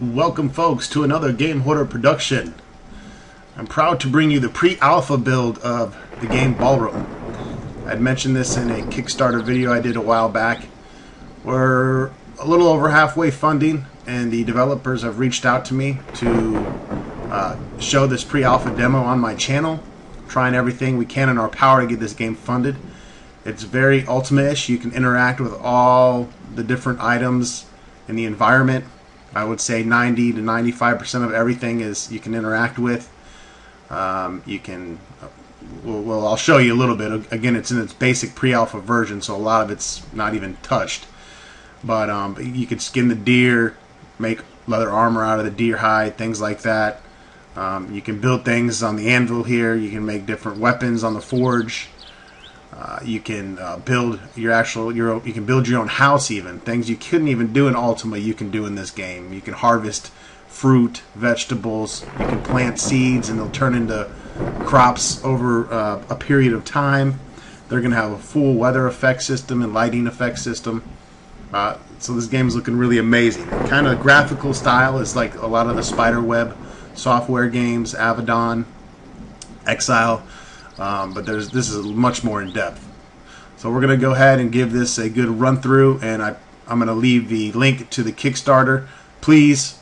Welcome folks to another Game Hoarder production. I'm proud to bring you the pre-alpha build of the game Balrum. I'd mentioned this in a Kickstarter video I did a while back. We're a little over halfway funding and the developers have reached out to me to show this pre-alpha demo on my channel, trying everything we can in our power to get this game funded. It's very Ultima-ish. You can interact with all the different items in the environment. I would say 90 to 95% of everything is you can interact with. You can, well, I'll show you a little bit. Again, it's in its basic pre-alpha version, so a lot of it's not even touched. But you could skin the deer, make leather armor out of the deer hide, things like that. You can build things on the anvil here. You can make different weapons on the forge. You can build you can build your own house, even things you couldn't even do in Ultima you can do in this game. You can harvest fruit, vegetables, you can plant seeds and they'll turn into crops over a period of time. They're going to have a full weather effect system and lighting effect system. So this game is looking really amazing. Kind of graphical style is like a lot of the Spiderweb software games, Avedon, Exile. But this is much more in depth. So we're going to go ahead and give this a good run through, and I'm going to leave the link to the Kickstarter. Please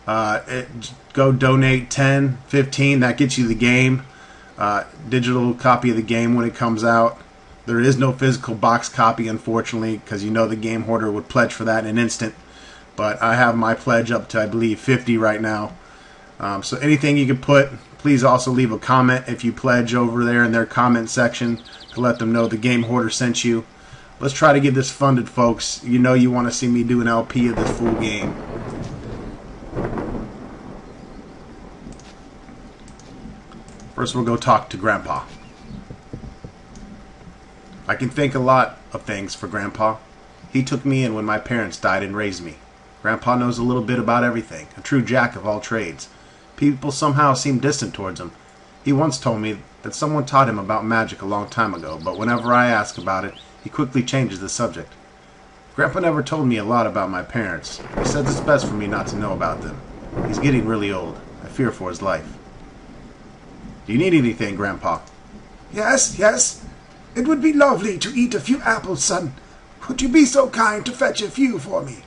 go donate 10, 15. That gets you the game, digital copy of the game when it comes out. There is no physical box copy, unfortunately, because you know the Game Hoarder would pledge for that in an instant. But I have my pledge up to, I believe, 50 right now. So anything you can put. Please also leave a comment if you pledge over there in their comment section to let them know the Game Hoarder sent you. Let's try to get this funded, folks. You know you want to see me do an LP of this full game. First we'll go talk to Grandpa. I can think a lot of things for Grandpa. He took me in when my parents died and raised me. Grandpa knows a little bit about everything, a true jack of all trades. People somehow seem distant towards him. He once told me that someone taught him about magic a long time ago, but whenever I ask about it, he quickly changes the subject. Grandpa never told me a lot about my parents. He says it's best for me not to know about them. He's getting really old. I fear for his life. Do you need anything, Grandpa? Yes, yes. It would be lovely to eat a few apples, son. Would you be so kind to fetch a few for me?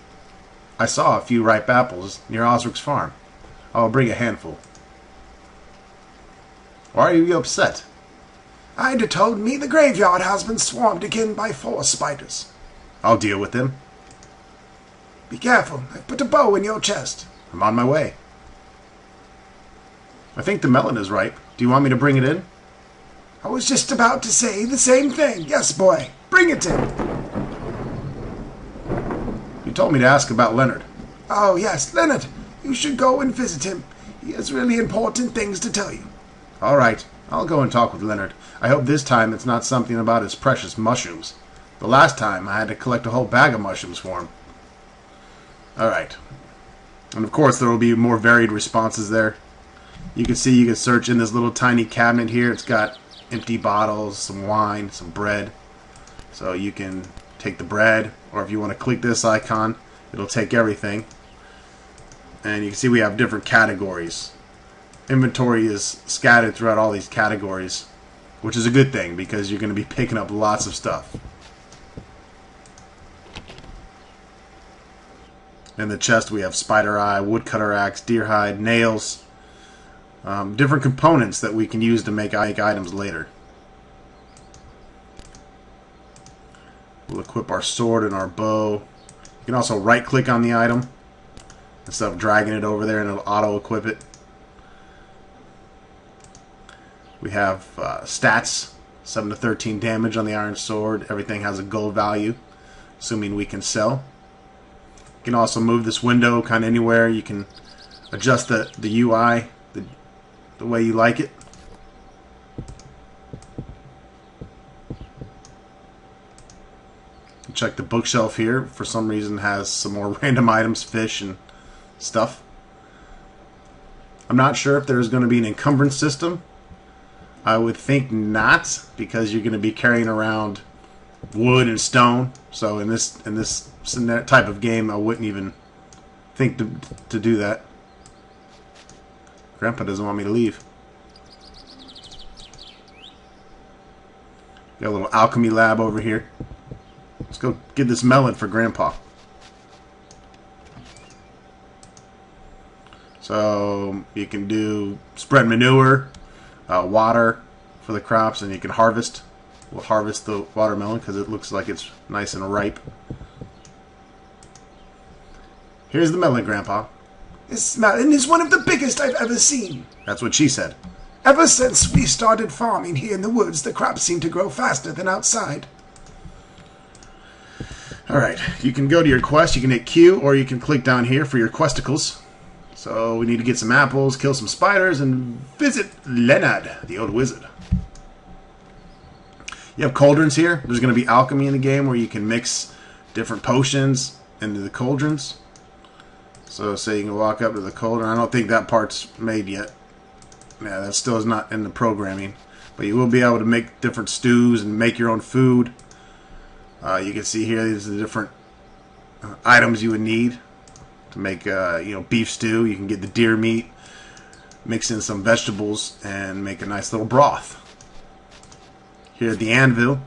I saw a few ripe apples near Osric's farm. I'll bring a handful. Why are you upset? Ida told me the graveyard has been swarmed again by 4 spiders. I'll deal with them. Be careful. I've put a bow in your chest. I'm on my way. I think the melon is ripe. Do you want me to bring it in? I was just about to say the same thing. Yes, boy. Bring it in. You told me to ask about Leonard. Oh, yes, Leonard. You should go and visit him. He has really important things to tell you. All right. I'll go and talk with Leonard. I hope this time it's not something about his precious mushrooms. The last time I had to collect a whole bag of mushrooms for him. All right. And of course there will be more varied responses there. You can see you can search in this little tiny cabinet here. It's got empty bottles, some wine, some bread. So you can take the bread, or if you want to click this icon, it'll take everything. And you can see we have different categories. Inventory is scattered throughout all these categories, which is a good thing because you're going to be picking up lots of stuff. In the chest we have spider eye, woodcutter axe, deer hide, nails, different components that we can use to make items later. We'll equip our sword and our bow. You can also right click on the item instead of dragging it over there and it'll auto-equip it. We have stats, 7 to 13 damage on the iron sword. Everything has a gold value, assuming we can sell. You can also move this window kind of anywhere. You can adjust the UI the way you like it. Check the bookshelf here. For some reason has some more random items, fish and stuff. I'm not sure if there's going to be an encumbrance system. I would think not, because you're going to be carrying around wood and stone. So in this type of game, I wouldn't even think to do that. Grandpa doesn't want me to leave. Got a little alchemy lab over here. Let's go get this melon for Grandpa. So you can do spread manure, water for the crops, and you can harvest. We'll harvest the watermelon because it looks like it's nice and ripe. Here's the melon, Grandpa. This melon is one of the biggest I've ever seen. That's what she said. Ever since we started farming here in the woods, the crops seem to grow faster than outside. Alright, you can go to your quest. You can hit Q, or you can click down here for your questicles. So we need to get some apples, kill some spiders, and visit Leonard, the old wizard. You have cauldrons here. There's going to be alchemy in the game where you can mix different potions into the cauldrons. So say you can walk up to the cauldron. I don't think that part's made yet. Yeah, that still is not in the programming. But you will be able to make different stews and make your own food. You can see here, these are the different items you would need to make beef stew. You can get the deer meat, mix in some vegetables, and make a nice little broth. Here at the anvil,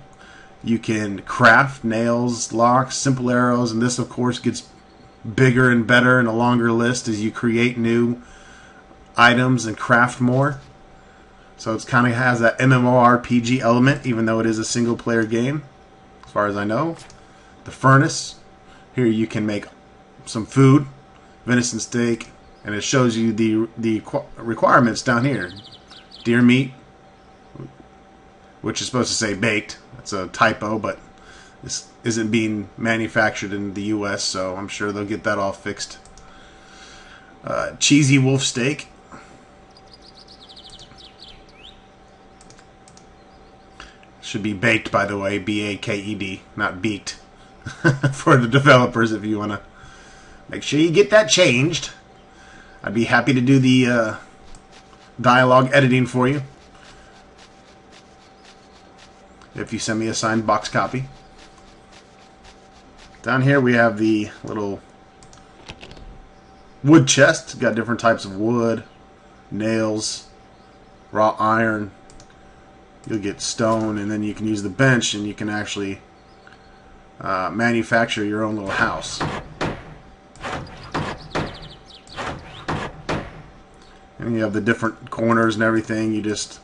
you can craft nails, locks, simple arrows, and this of course gets bigger and better and a longer list as you create new items and craft more. So it kind of has that MMORPG element, even though it is a single player game, as far as I know. The furnace, here you can make some food, venison steak, and it shows you the requirements down here. Deer meat, which is supposed to say baked. That's a typo, but this isn't being manufactured in the US, so I'm sure they'll get that all fixed. Cheesy wolf steak. Should be baked, by the way, B-A-K-E-D, not beaked. For the developers, if you want to make sure you get that changed. I'd be happy to do the dialogue editing for you if you send me a signed box copy. Down here we have the little wood chest. It's got different types of wood, nails, raw iron. You'll get stone, and then you can use the bench and you can actually manufacture your own little house. And you have the different corners and everything. You just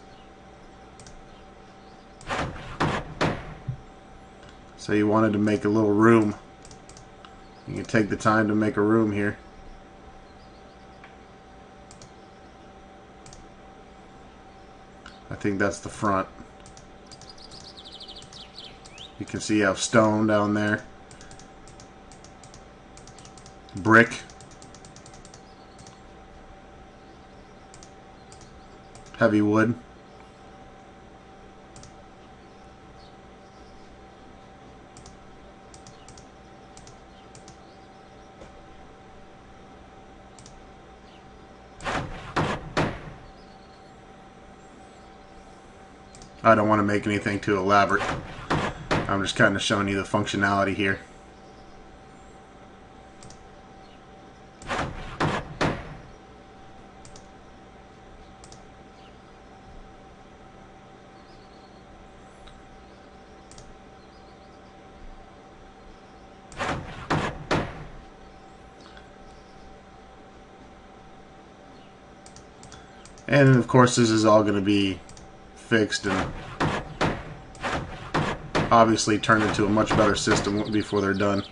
say you wanted to make a little room. You can take the time to make a room here. I think that's the front. You can see you have stone down there. Brick. Heavy wood. I don't want to make anything too elaborate. I'm just kind of showing you the functionality here. And of course this is all going to be fixed and obviously turned into a much better system before they're done.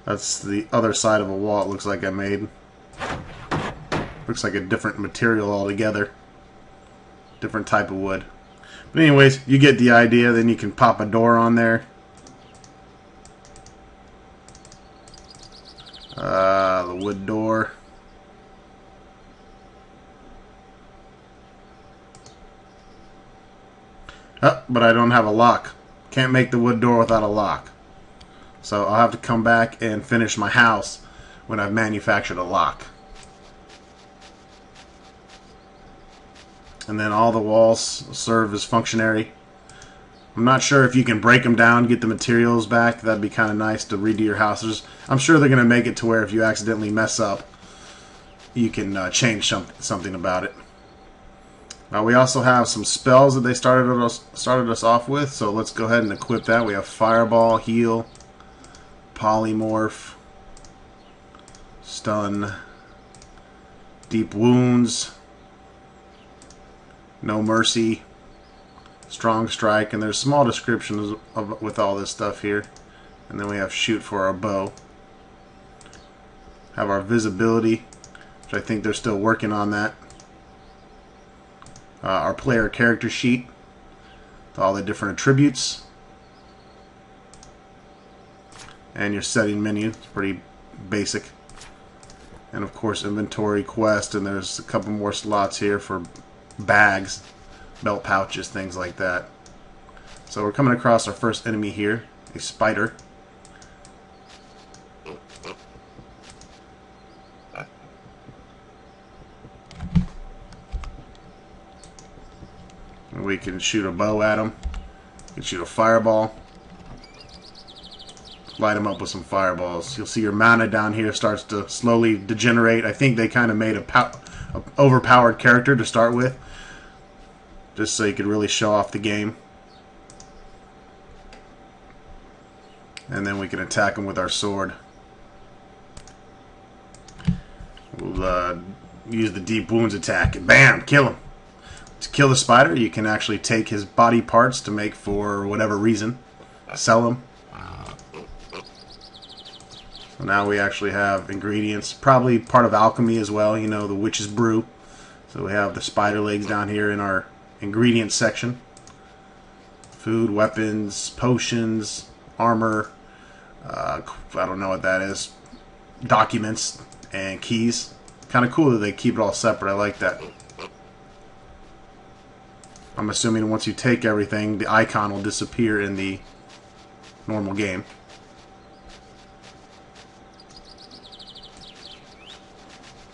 That's the other side of a wall it looks like I made. Looks like a different material altogether. Different type of wood. But anyways, you get the idea. Then you can pop a door on there. The wood door. Oh, but I don't have a lock. Can't make the wood door without a lock. So I'll have to come back and finish my house when I've manufactured a lock. And then all the walls serve as functionary I'm not sure if you can break them down, get the materials back. That'd be kind of nice to redo your houses. I'm sure they're going to make it to where if you accidentally mess up, you can change something about it. We also have some spells that they started us off with, so let's go ahead and equip that. We have Fireball, Heal, Polymorph, Stun, Deep Wounds, No Mercy, Strong Strike, and there's small descriptions with all this stuff here. And then we have Shoot for our bow. Have our Visibility, which I think they're still working on that. Our player character sheet with all the different attributes. And your setting menu. It's pretty basic. And of course inventory, quest, and there's a couple more slots here for bags, belt pouches, things like that. So we're coming across our first enemy here, a spider. And we can shoot a bow at him. We can shoot a fireball. Light them up with some fireballs. You'll see your mana down here starts to slowly degenerate. I think they kind of made a overpowered character to start with, just so you could really show off the game. And then we can attack them with our sword. We'll use the Deep Wounds attack and bam, kill him. To kill the spider, you can actually take his body parts to make, for whatever reason, sell them. So now we actually have ingredients, probably part of alchemy as well, you know, the witch's brew. So we have the spider legs down here in our ingredients section. Food, weapons, potions, armor, I don't know what that is, documents, and keys. Kind of cool that they keep it all separate. I like that. I'm assuming once you take everything, the icon will disappear in the normal game.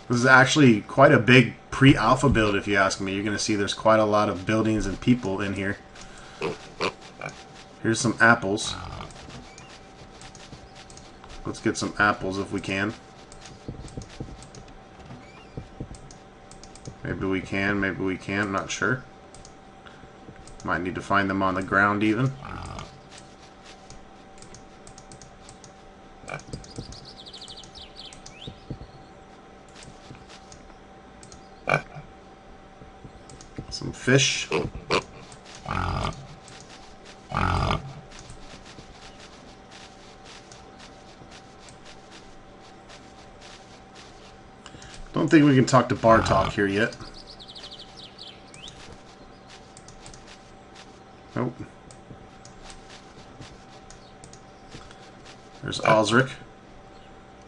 This is actually quite a big pre-alpha build, if you ask me. You're going to see there's quite a lot of buildings and people in here. Here's some apples. Let's get some apples if we can. Maybe we can, maybe we can't, not sure. Might need to find them on the ground even. Some fish. Don't think we can talk to Bartok here yet. Nope. There's Osric.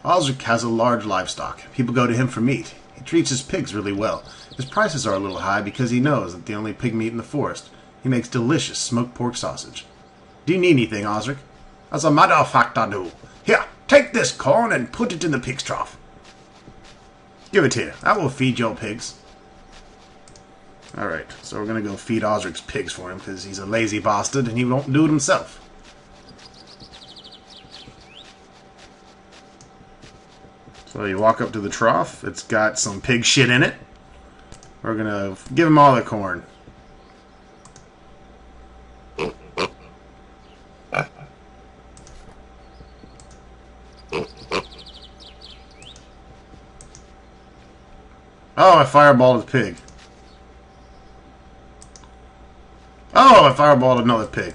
Osric has a large livestock. People go to him for meat. He treats his pigs really well. His prices are a little high because he knows that the only pig meat in the forest. He makes delicious smoked pork sausage. Do you need anything, Osric? As a matter of fact, I do. Here, take this corn and put it in the pig's trough. Give it here. I will feed your pigs. Alright, so we're going to go feed Osric's pigs for him because he's a lazy bastard and he won't do it himself. So you walk up to the trough. It's got some pig shit in it. We're going to give him all the corn. Oh, I fireballed his pig. Oh, I fireballed another pig.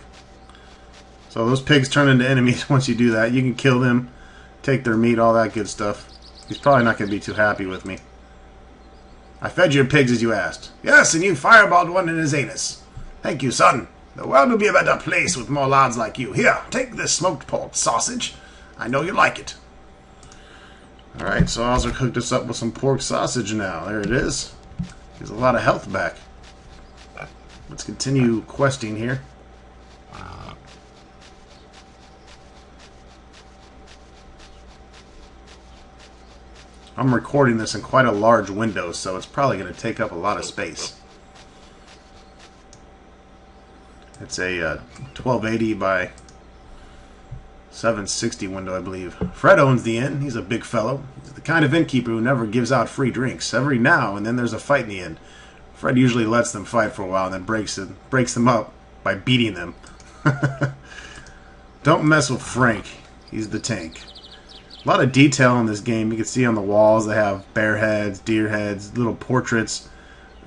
So those pigs turn into enemies once you do that. You can kill them, take their meat, all that good stuff. He's probably not going to be too happy with me. I fed your pigs as you asked. Yes, and you fireballed one in his anus. Thank you, son. The world will be a better place with more lads like you. Here, take this smoked pork sausage. I know you like it. Alright, so Osric hooked us up with some pork sausage now. There it is. Gives a lot of health back. Let's continue questing here. I'm recording this in quite a large window, so it's probably going to take up a lot of space. It's a 1280 by 760 window, I believe. Fred owns the inn. He's a big fellow. He's the kind of innkeeper who never gives out free drinks. Every now and then there's a fight in the inn. Fred usually lets them fight for a while and then breaks them up by beating them. Don't mess with Frank. He's the tank. A lot of detail in this game. You can see on the walls they have bear heads, deer heads, little portraits.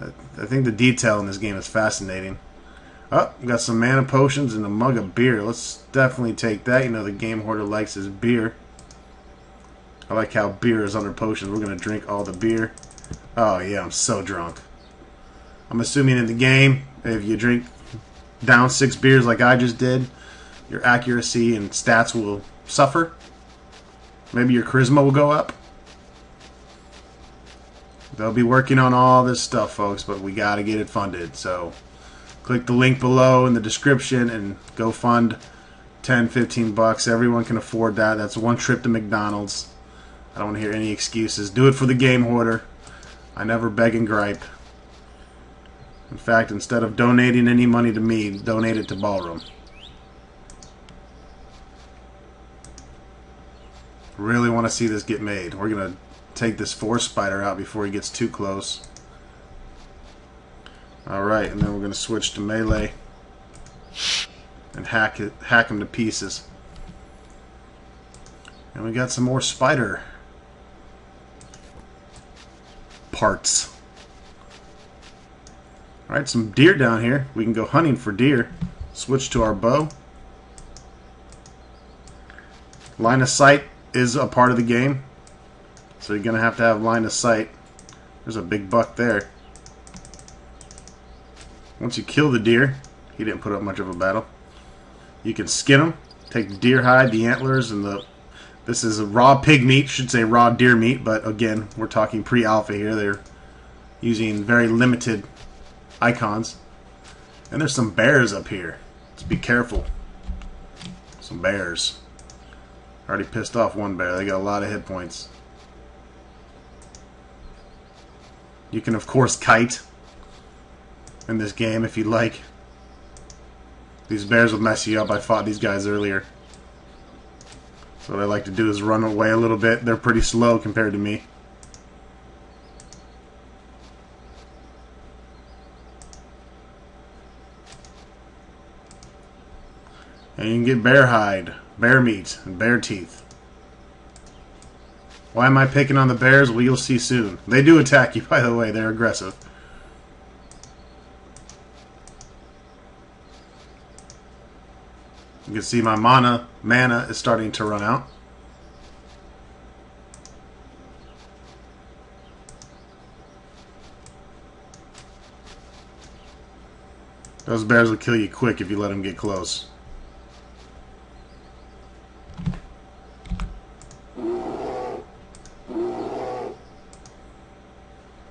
I think the detail in this game is fascinating. Oh, we got some mana potions and a mug of beer. Let's definitely take that. You know the game hoarder likes his beer. I like how beer is under potions. We're going to drink all the beer. Oh yeah, I'm so drunk. I'm assuming in the game, if you drink down 6 beers like I just did, your accuracy and stats will suffer. Maybe your charisma will go up. They'll be working on all this stuff, folks, but we got to get it funded. So click the link below in the description and go fund 10, 15 bucks. Everyone can afford that. That's one trip to McDonald's. I don't want to hear any excuses. Do it for the game hoarder. I never beg and gripe. In fact, instead of donating any money to me, donate it to Balrum. Really want to see this get made. We're going to take this forest spider out before he gets too close. Alright, and then we're going to switch to melee and hack him to pieces. And we got some more spider parts. Alright, some deer down here. We can go hunting for deer. Switch to our bow. Line of sight is a part of the game, so you're going to have line of sight. There's a big buck there. Once you kill the deer, he didn't put up much of a battle. You can skin him, take the deer hide, the antlers, and this is a raw pig meat, should say raw deer meat, but again, we're talking pre-alpha here. They're using very limited icons. And there's some bears up here. Let's be careful. Some bears. Already pissed off one bear. They got a lot of hit points. You can, of course, kite in this game if you like. These bears will mess you up. I fought these guys earlier. So what I like to do is run away a little bit. They're pretty slow compared to me. And you can get bear hide, bear meat, and bear teeth. Why am I picking on the bears? Well, you'll see soon. They do attack you, by the way. They're aggressive. You can see my mana is starting to run out. Those bears will kill you quick if you let them get close.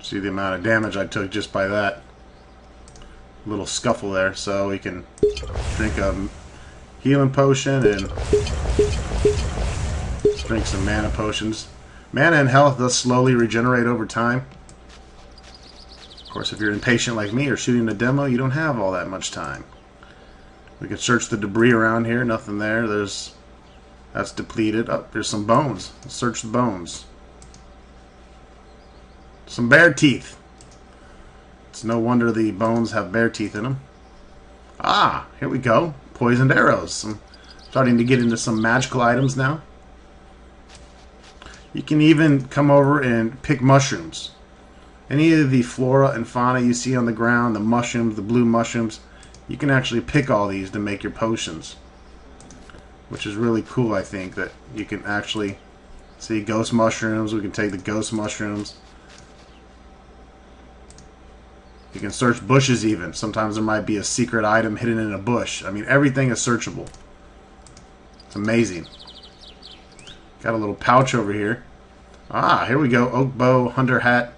See the amount of damage I took just by that little scuffle there. So we can drink a healing potion and drink some mana potions. Mana and health does slowly regenerate over time. Of course, if you're impatient like me or shooting a demo, you don't have all that much time. We can search the debris around here. Nothing there. That's depleted. Oh, there's some bones. Let's search the bones. Some bear teeth. It's no wonder the bones have bear teeth in them. Ah, here we go. Poisoned arrows. I'm starting to get into some magical items now. You can even come over and pick mushrooms. Any of the flora and fauna you see on the ground, the mushrooms, the blue mushrooms, you can actually pick all these to make your potions. Which is really cool, I think, that you can actually see ghost mushrooms. We can take the ghost mushrooms. You can search bushes even. Sometimes there might be a secret item hidden in a bush. I mean, everything is searchable. It's amazing. Got a little pouch over here. Ah, here we go. Oak bow, hunter hat,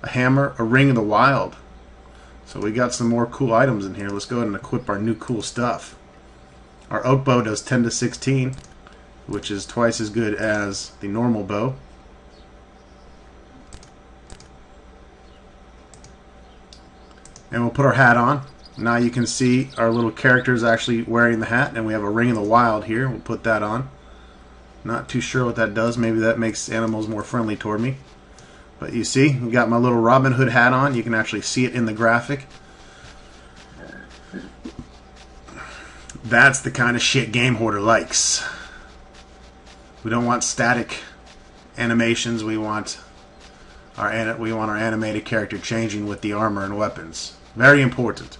a hammer, a ring of the wild. So we got some more cool items in here. Let's go ahead and equip our new cool stuff. Our oak bow does 10 to 16, which is twice as good as the normal bow. And we'll put our hat on. Now you can see our little character is actually wearing the hat, and we have a Ring of the Wild here. We'll put that on. Not too sure what that does. Maybe that makes animals more friendly toward me. But you see, we got my little Robin Hood hat on. You can actually see it in the graphic. That's the kind of shit Game Hoarder likes. We don't want static animations. We want our animated character changing with the armor and weapons. Very important.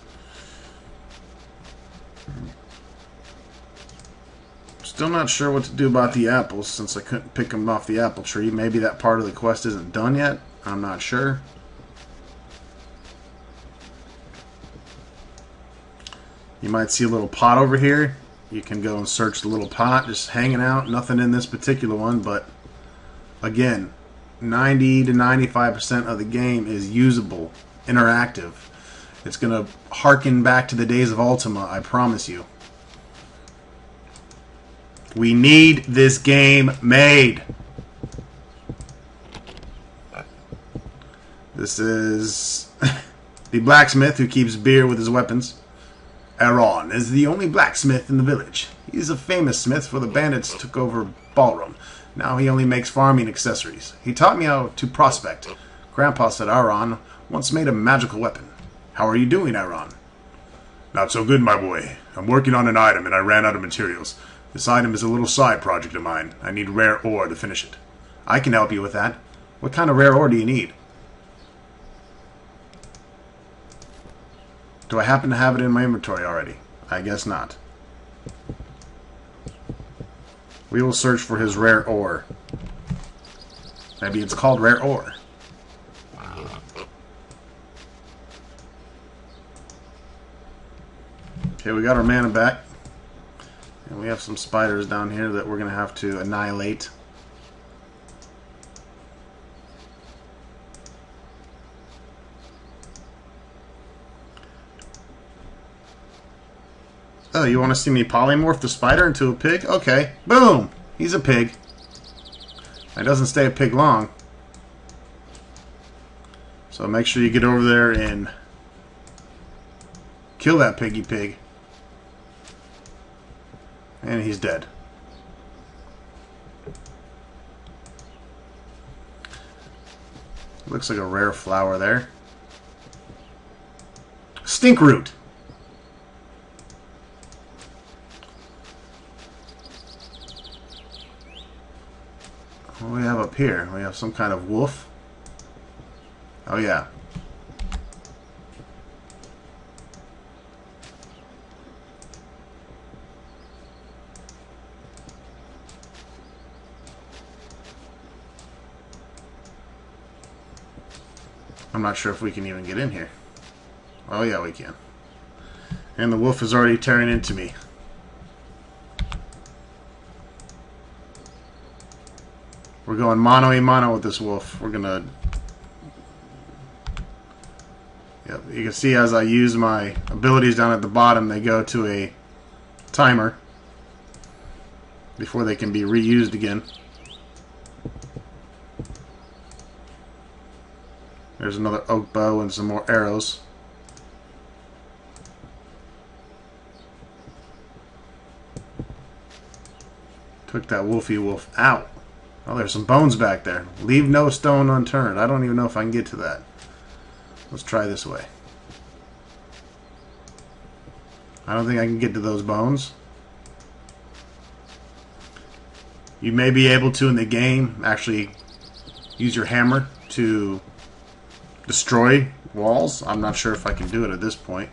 Still not sure what to do about the apples since I couldn't pick them off the apple tree. Maybe that part of the quest isn't done yet. I'm not sure. You might see a little pot over here. You can go and search the little pot, just hanging out. Nothing in this particular one, but again, 90 to 95% of the game is usable, interactive. It's going to harken back to the days of Ultima, I promise you. We need this game made. This is the blacksmith who keeps beer with his weapons. Aaron is the only blacksmith in the village. He's a famous smith for the bandits took over Balrum. Now he only makes farming accessories. He taught me how to prospect. Grandpa said Aaron once made a magical weapon. How are you doing, Aaron? Not so good, my boy. I'm working on an item and I ran out of materials. This item is a little side project of mine. I need rare ore to finish it. I can help you with that. What kind of rare ore do you need? Do I happen to have it in my inventory already? I guess not. We will search for his rare ore. Maybe it's called rare ore. Okay, we got our mana back. And we have some spiders down here that we're going to have to annihilate. Oh, you want to see me polymorph the spider into a pig? Okay. Boom! He's a pig. It doesn't stay a pig long. So make sure you get over there and kill that piggy pig. And he's dead. Looks like a rare flower there. Stinkroot! What do we have up here? We have some kind of wolf. Oh yeah. I'm not sure if we can even get in here. Oh yeah, we can. And the wolf is already tearing into me. We're going mano a mano with this wolf. We're gonna... Yep, you can see as I use my abilities down at the bottom, they go to a timer before they can be reused again. There's another oak bow and some more arrows. Took that wolfy wolf out. Oh, there's some bones back there. Leave no stone unturned. I don't even know if I can get to that. Let's try this way. I don't think I can get to those bones. You may be able to in the game actually use your hammer to destroy walls. I'm not sure if I can do it at this point.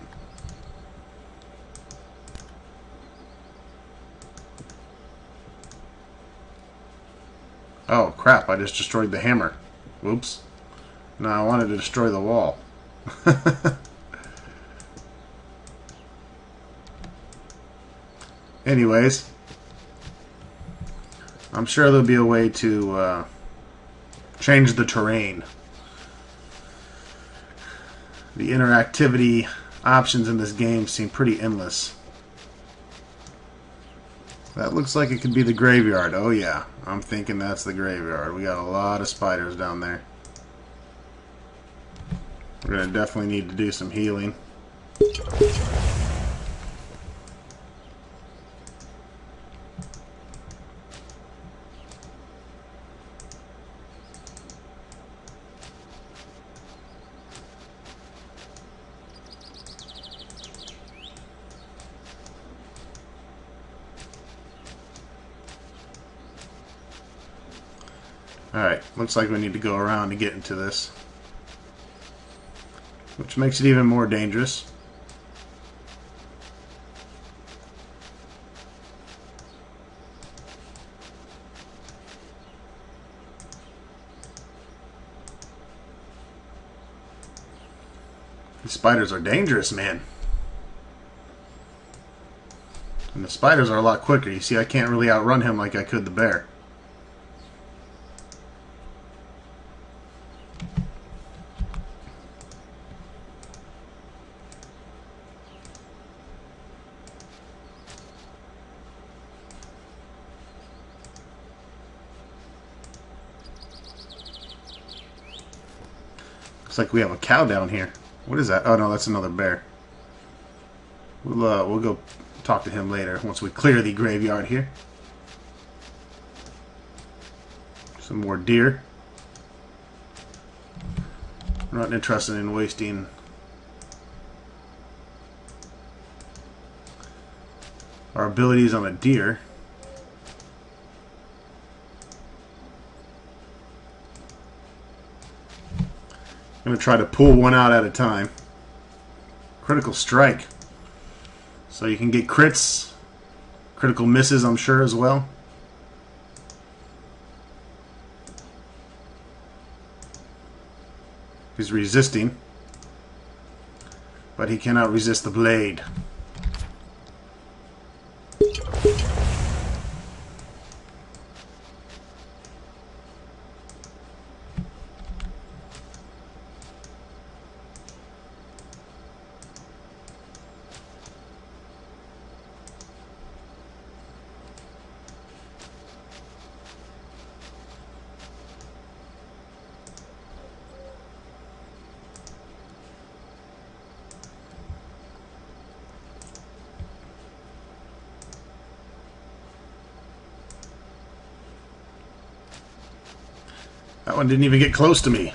Oh crap, I just destroyed the hammer. Whoops. No, I wanted to destroy the wall. Anyways, I'm sure there'll be a way to change the terrain. The interactivity options in this game seem pretty endless. That looks like it could be the graveyard. Oh yeah, I'm thinking that's the graveyard. We got a lot of spiders down there. We're going to definitely need to do some healing. Alright, looks like we need to go around to get into this. Which makes it even more dangerous. These spiders are dangerous, man. And the spiders are a lot quicker. You see, I can't really outrun him like I could the bear. Looks like we have a cow down here. What is that? Oh no, that's another bear. We'll go talk to him later once we clear the graveyard here. Some more deer. I'm not interested in wasting our abilities on a deer. I'm going to try to pull one out at a time. Critical strike. So you can get crits. Critical misses, I'm sure, as well. He's resisting. But he cannot resist the blade. That one didn't even get close to me.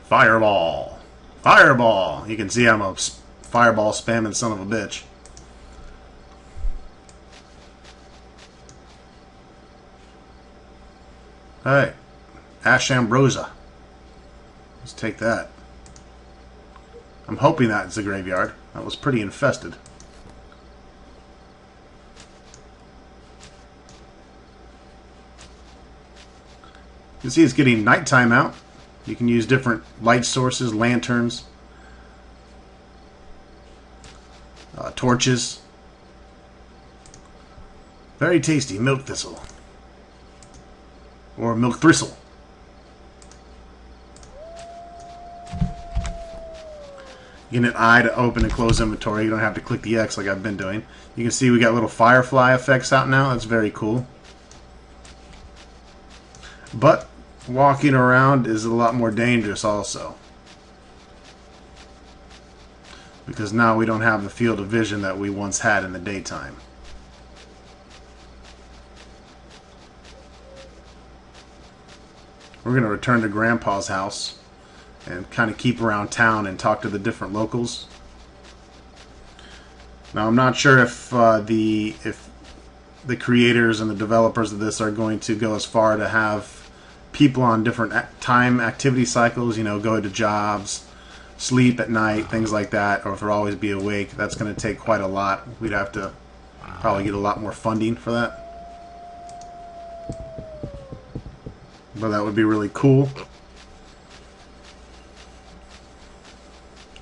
Fireball! Fireball! You can see I'm a fireball spamming son of a bitch. Alright. Ash Ambrosia. Let's take that. I'm hoping that's the graveyard. That was pretty infested. You can see it's getting nighttime out. You can use different light sources, lanterns, torches. Very tasty. Milk thistle. Or milk thistle. You get an eye to open and close inventory. You don't have to click the X like I've been doing. You can see we got little firefly effects out now. That's very cool. But walking around is a lot more dangerous also. Because now we don't have the field of vision that we once had in the daytime. We're going to return to Grandpa's house and kind of keep around town and talk to the different locals. Now I'm not sure if the creators and the developers of this are going to go as far to have people on different time activity cycles, you know, go to jobs, sleep at night, things like that, or if they'll always be awake. That's going to take quite a lot. We'd have to probably get a lot more funding for that. But that would be really cool.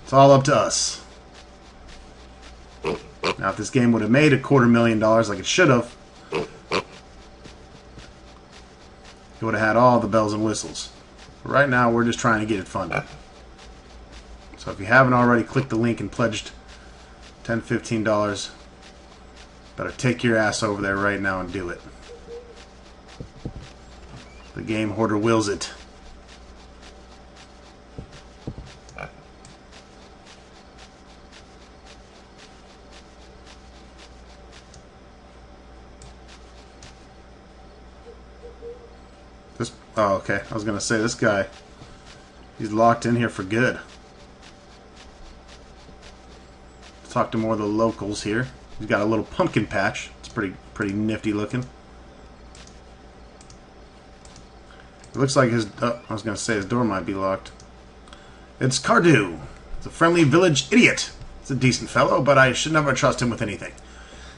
It's all up to us. Now, if this game would have made $250,000 like it should have, it would have had all the bells and whistles. But right now, we're just trying to get it funded. So if you haven't already, click the link and pledged $10, $15. Better take your ass over there right now and do it. The game hoarder wills it. Oh, okay. I was going to say, this guy, he's locked in here for good. Let's talk to more of the locals here. He's got a little pumpkin patch. It's pretty nifty looking. It looks like his... I was going to say his door might be locked. It's Cardew. It's a friendly village idiot. He's a decent fellow, but I should never trust him with anything.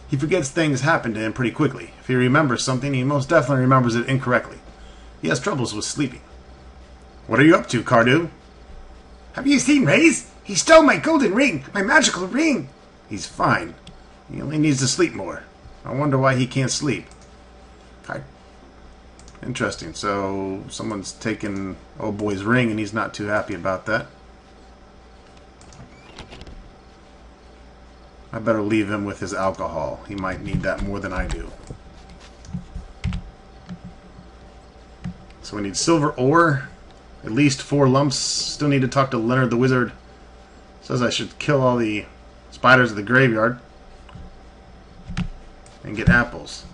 He forgets things happen to him pretty quickly. If he remembers something, he most definitely remembers it incorrectly. He has troubles with sleeping. What are you up to, Cardew? Have you seen Ray's? He stole my golden ring, my magical ring. He's fine. He only needs to sleep more. I wonder why he can't sleep. Interesting. So someone's taken old boy's ring and he's not too happy about that. I better leave him with his alcohol. He might need that more than I do. So we need silver ore, at least 4 lumps. Still need to talk to Leonard the Wizard. Says I should kill all the spiders of the graveyard and get apples.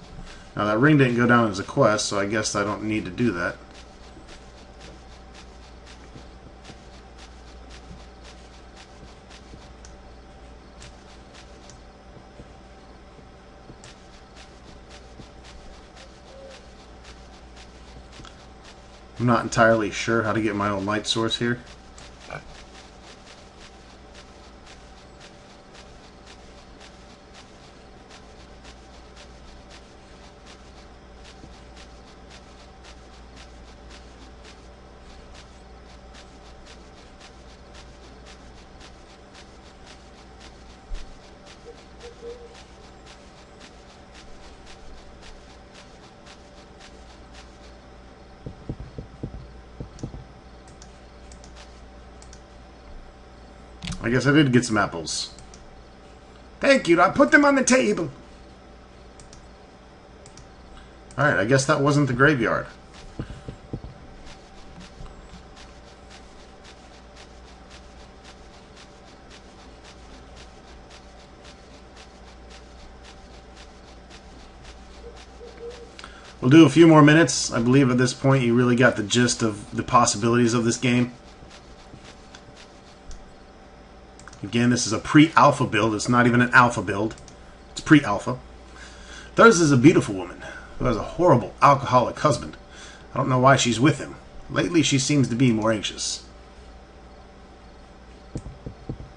Now that ring didn't go down as a quest, so I guess I don't need to do that. I'm not entirely sure how to get my own light source here. I guess I did get some apples. Thank you. I put them on the table. Alright, I guess that wasn't the graveyard. We'll do a few more minutes. I believe at this point you really got the gist of the possibilities of this game. Again, this is a pre-alpha build. It's not even an alpha build. It's pre-alpha. Theirs is a beautiful woman who has a horrible alcoholic husband. I don't know why she's with him. Lately, she seems to be more anxious.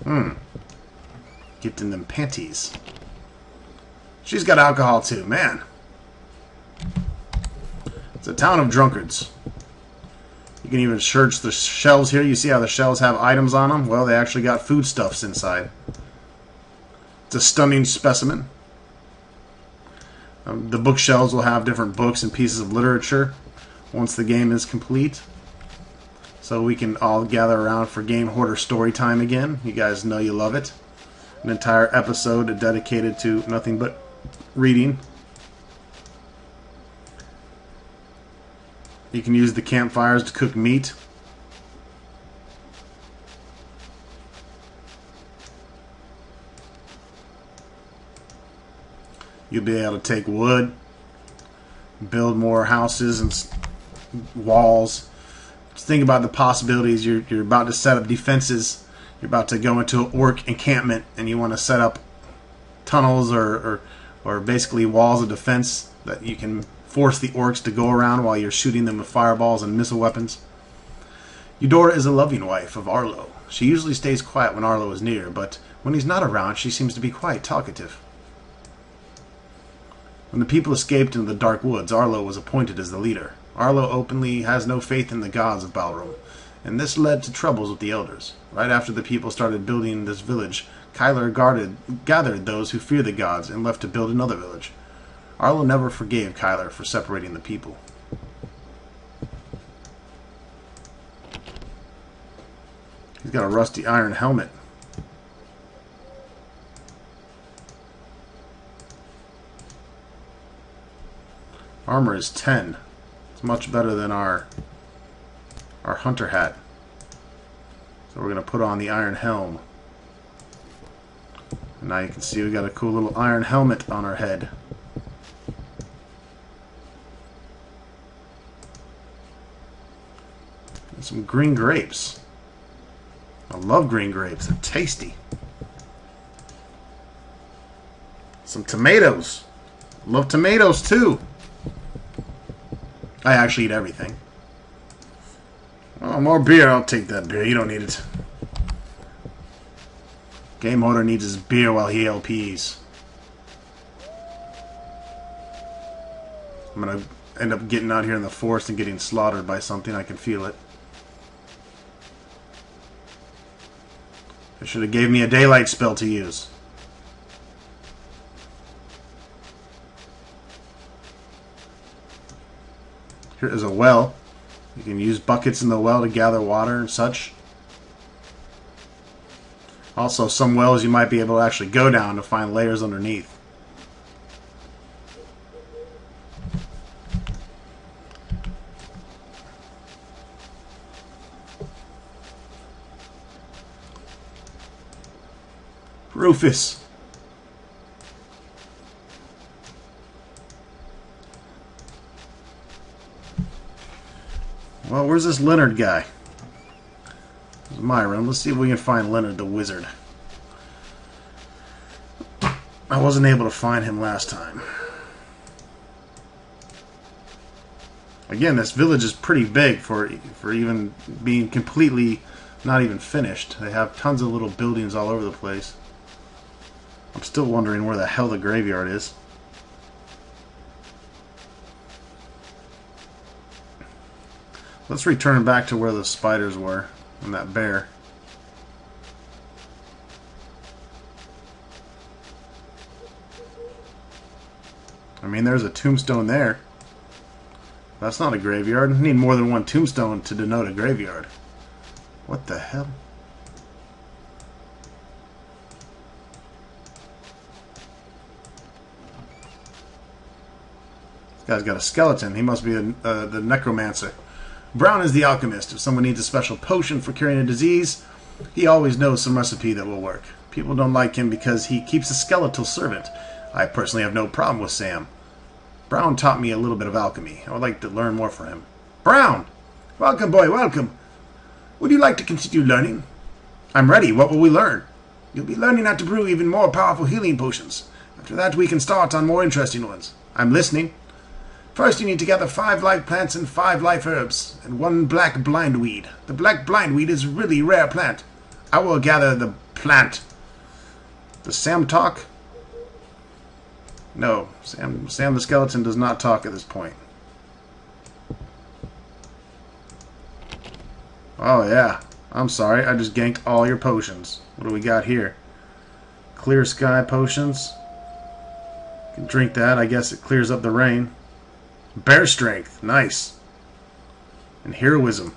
Get in them panties. She's got alcohol too, man. It's a town of drunkards. You can even search the shelves here. You see how the shelves have items on them? Well, they actually got foodstuffs inside. It's a stunning specimen. The bookshelves will have different books and pieces of literature once the game is complete. So we can all gather around for Game Hoarder story time again. You guys know you love it. An entire episode dedicated to nothing but reading. You can use the campfires to cook meat. You'll be able to take wood, build more houses and walls. Just think about the possibilities. You're about to set up defenses. You're about to go into an orc encampment, and you want to set up tunnels or basically walls of defense that you can force the orcs to go around while you're shooting them with fireballs and missile weapons. Eudora is a loving wife of Arlo. She usually stays quiet when Arlo is near, but when he's not around, she seems to be quite talkative. When the people escaped into the dark woods, Arlo was appointed as the leader. Arlo openly has no faith in the gods of Balrum, and this led to troubles with the elders. Right after the people started building this village, Kyler gathered those who fear the gods and left to build another village. Arlo never forgave Kyler for separating the people. He's got a rusty iron helmet. Armor is 10. It's much better than our hunter hat. So we're going to put on the iron helm. And now you can see we got a cool little iron helmet on our head. And some green grapes. I love green grapes. They're tasty. Some tomatoes. Love tomatoes too. I actually eat everything. Oh, more beer. I'll take that beer. You don't need it. Game Hoarder needs his beer while he LPs. I'm going to end up getting out here in the forest and getting slaughtered by something. I can feel it. They should have gave me a daylight spell to use. Here is a well. You can use buckets in the well to gather water and such. Also, some wells you might be able to actually go down to find layers underneath. Rufus. Well, where's this Leonard guy? This is my room. Let's see if we can find Leonard the wizard. I wasn't able to find him last time. Again, this village is pretty big for even being completely not even finished. They have tons of little buildings all over the place. I'm still wondering where the hell the graveyard is. Let's return back to where the spiders were and that bear. I mean, there's a tombstone there. That's not a graveyard. You need more than one tombstone to denote a graveyard. What the hell? This guy's got a skeleton. He must be the necromancer. Brown is the alchemist. If someone needs a special potion for curing a disease, he always knows some recipe that will work. People don't like him because he keeps a skeletal servant. I personally have no problem with Sam. Brown taught me a little bit of alchemy. I would like to learn more from him. Brown! Welcome, boy, welcome. Would you like to continue learning? I'm ready. What will we learn? You'll be learning how to brew even more powerful healing potions. After that, we can start on more interesting ones. I'm listening. First, you need to gather 5 life plants and 5 life herbs, and 1 black blindweed. The black blindweed is a really rare plant. I will gather the plant. Does Sam talk? No, Sam the skeleton does not talk at this point. Oh yeah, I'm sorry, I just ganked all your potions. What do we got here? Clear sky potions. You can drink that, I guess it clears up the rain. Bear strength, nice. And heroism.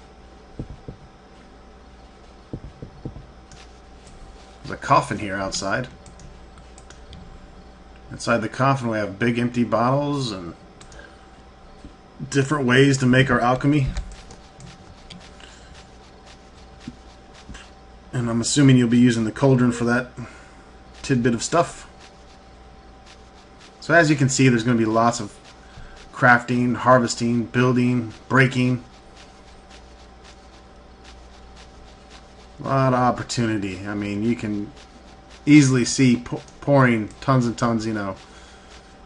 There's a coffin here outside. Inside the coffin we have big empty bottles and different ways to make our alchemy. And I'm assuming you'll be using the cauldron for that tidbit of stuff. So as you can see, there's going to be lots of crafting, harvesting, building, breaking. A lot of opportunity. I mean, you can easily see pouring tons and tons,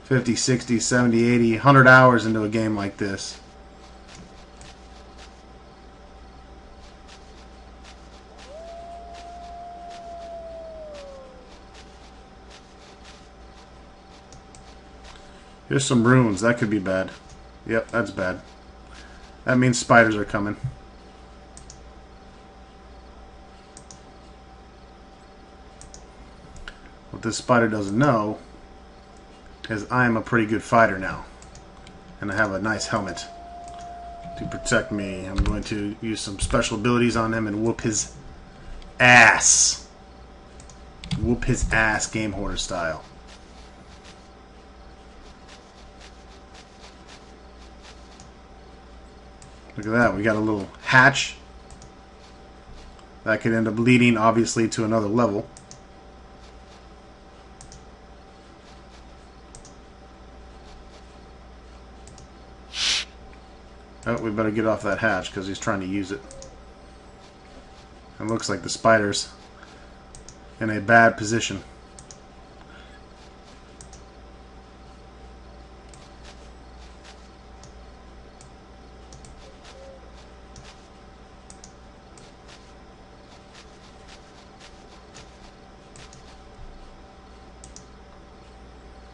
50, 60, 70, 80, 100 hours into a game like this. Here's some runes. That could be bad. Yep, that's bad. That means spiders are coming. What this spider doesn't know is I am a pretty good fighter now. And I have a nice helmet to protect me. I'm going to use some special abilities on him and whoop his ass. Whoop his ass, Game Hoarder style. Look at that. We got a little hatch. That could end up leading, obviously, to another level. Oh, we better get off that hatch because he's trying to use it. It looks like the spider's in a bad position.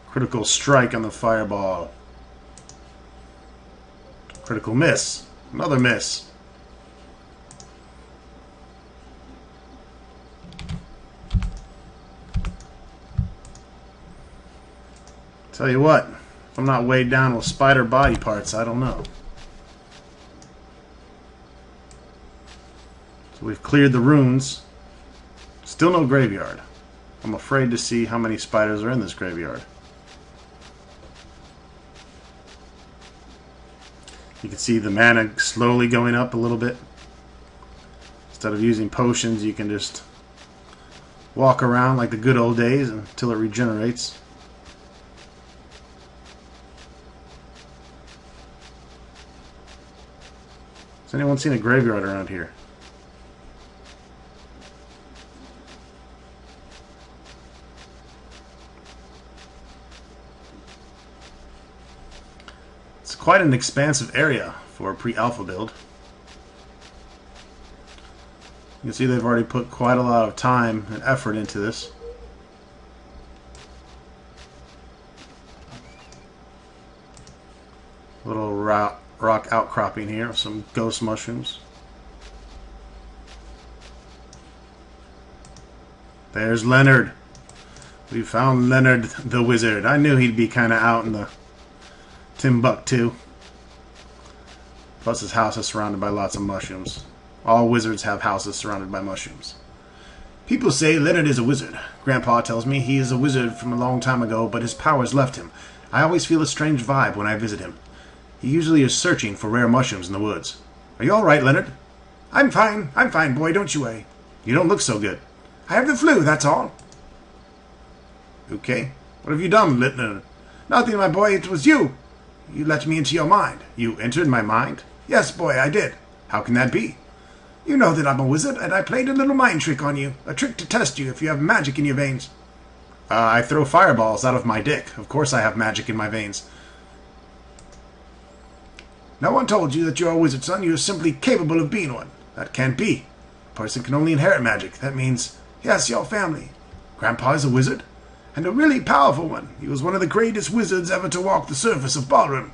Critical strike on the fireball. Critical miss. Another miss. Tell you what, if I'm not weighed down with spider body parts, I don't know. So we've cleared the ruins. Still no graveyard. I'm afraid to see how many spiders are in this graveyard. You can see the mana slowly going up a little bit. Instead of using potions, you can just walk around like the good old days until it regenerates. Has anyone seen a graveyard around here? It's quite an expansive area for a pre-alpha build. You can see they've already put quite a lot of time and effort into this. Little rock outcropping here with some ghost mushrooms. There's Leonard. We found Leonard the wizard. I knew he'd be kind of out in the Timbuktu. Plus his house is surrounded by lots of mushrooms. All wizards have houses surrounded by mushrooms. People say Leonard is a wizard. Grandpa tells me he is a wizard from a long time ago, but his powers left him. I always feel a strange vibe when I visit him. He usually is searching for rare mushrooms in the woods. Are you all right, Leonard? I'm fine, boy, don't you worry. You don't look so good. I have the flu, that's all. Okay. What have you done, Leonard? Nothing, my boy, it was you. You let me into your mind. You entered my mind? Yes, boy, I did. How can that be? You know that I'm a wizard, and I played a little mind trick on you. A trick to test you if you have magic in your veins. I throw fireballs out of my dick. Of course I have magic in my veins. No one told you that you're a wizard, son. You're simply capable of being one. That can't be. A person can only inherit magic. That means, yes, your family. Grandpa is a wizard? And a really powerful one. He was one of the greatest wizards ever to walk the surface of Balrum.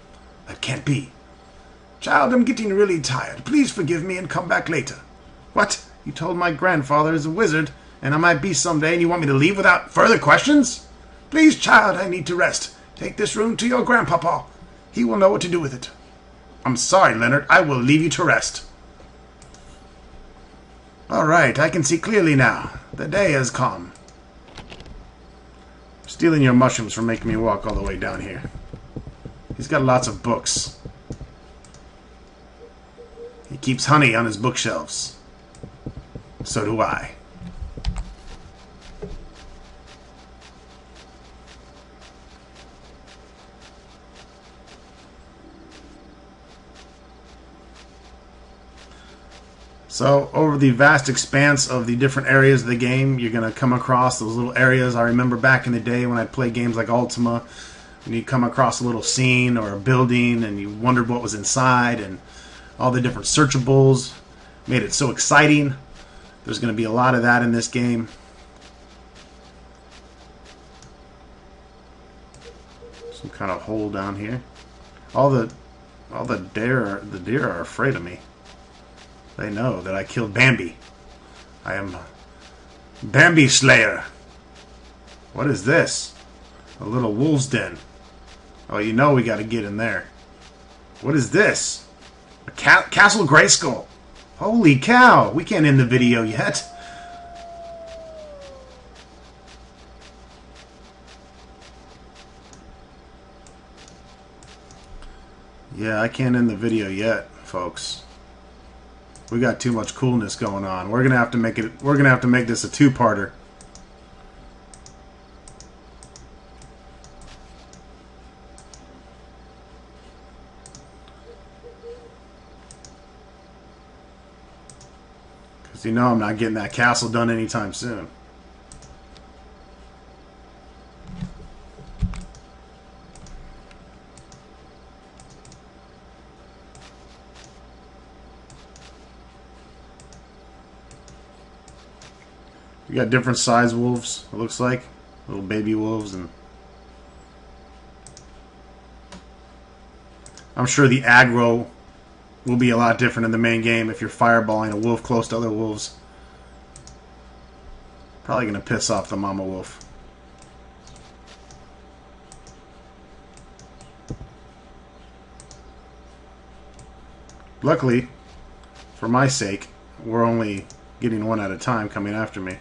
That can't be. Child, I'm getting really tired. Please forgive me and come back later. What? You told my grandfather is a wizard, and I might be someday, and you want me to leave without further questions? Please, child, I need to rest. Take this room to your grandpapa. He will know what to do with it. I'm sorry, Leonard. I will leave you to rest. All right, I can see clearly now. The day has come. Stealing your mushrooms for making me walk all the way down here. He's got lots of books. He keeps honey on his bookshelves. So do I. So, over the vast expanse of the different areas of the game, you're going to come across those little areas. I remember back in the day when I'd play games like Ultima, when you'd come across a little scene or a building and you wondered what was inside, and all the different searchables made it so exciting. There's going to be a lot of that in this game. Some kind of hole down here. All the deer are afraid of me. They know that I killed Bambi. I am Bambi Slayer. What is this? A little wolf's den. Oh, you know we got to get in there. What is this? A Castle Grayskull. Holy cow! We can't end the video yet. Yeah, I can't end the video yet, folks. We got too much coolness going on. We're gonna have to make it. We're gonna have to make this a two-parter. Because you know I'm not getting that castle done anytime soon. You got different size wolves, it looks like. Little baby wolves, and I'm sure the aggro will be a lot different in the main game if you're fireballing a wolf close to other wolves. Probably gonna piss off the mama wolf. Luckily, for my sake, we're only getting one at a time coming after me.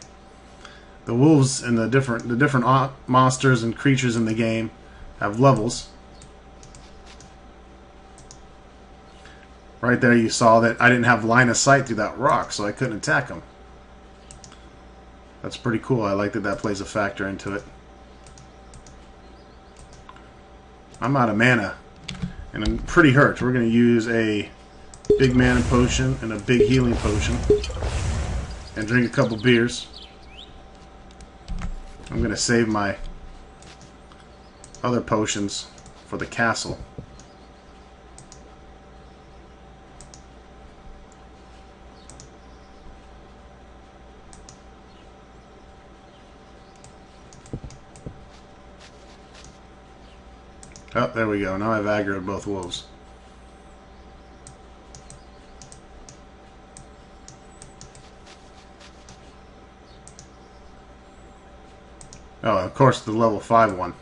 The wolves and the different monsters and creatures in the game have levels. Right there you saw that I didn't have line of sight through that rock, so I couldn't attack them. That's pretty cool. I like that that plays a factor into it. I'm out of mana, and I'm pretty hurt. We're going to use a big mana potion and a big healing potion, and drink a couple beers. I'm going to save my other potions for the castle. Oh, there we go. Now I've aggroed both wolves. Oh, of course, the level 5 one.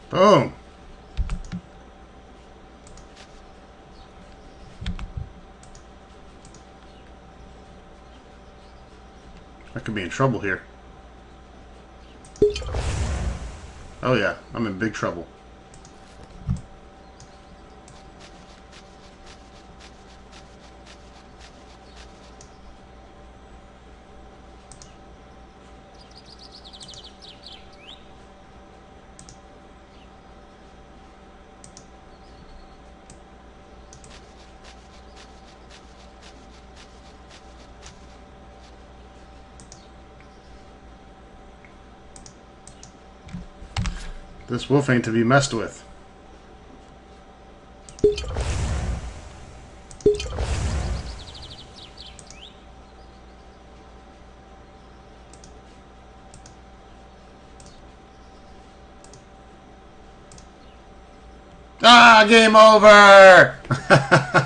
Boom! I could be in trouble here. Oh yeah, I'm in big trouble. This wolf ain't to be messed with. Ah, game over!